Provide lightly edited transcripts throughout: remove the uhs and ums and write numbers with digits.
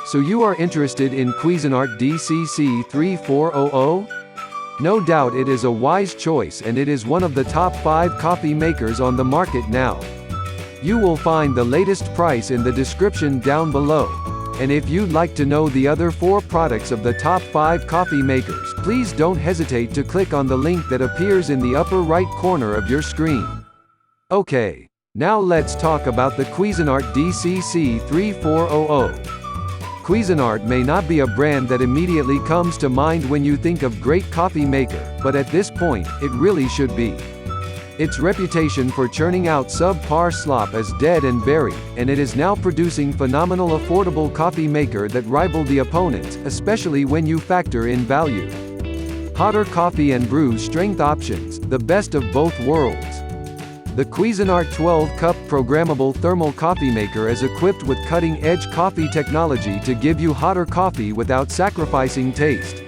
So you are interested in Cuisinart DCC-3400? No doubt it is a wise choice, and it is one of the top 5 coffee makers on the market now. You will find the latest price in the description down below. And if you'd like to know the other 4 products of the top 5 coffee makers, please don't hesitate to click on the link that appears in the upper right corner of your screen. Okay, now let's talk about the Cuisinart DCC-3400. Cuisinart may not be a brand that immediately comes to mind when you think of great coffee maker, but at this point, it really should be. Its reputation for churning out subpar slop is dead and buried, and it is now producing phenomenal affordable coffee maker that rival the opponents, especially when you factor in value. Hotter coffee and brew strength options, the best of both worlds. The Cuisinart 12-cup programmable thermal coffee maker is equipped with cutting-edge coffee technology to give you hotter coffee without sacrificing taste.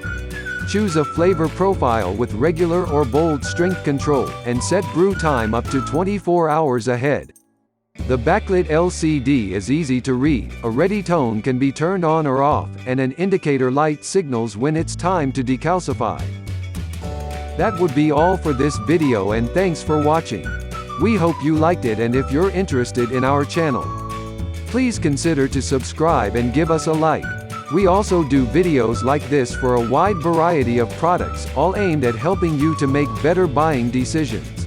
Choose a flavor profile with regular or bold strength control, and set brew time up to 24 hours ahead. The backlit LCD is easy to read, a ready tone can be turned on or off, and an indicator light signals when it's time to decalcify. That would be all for this video, and thanks for watching. We hope you liked it, and if you're interested in our channel, please consider to subscribe and give us a like. We also do videos like this for a wide variety of products, all aimed at helping you to make better buying decisions.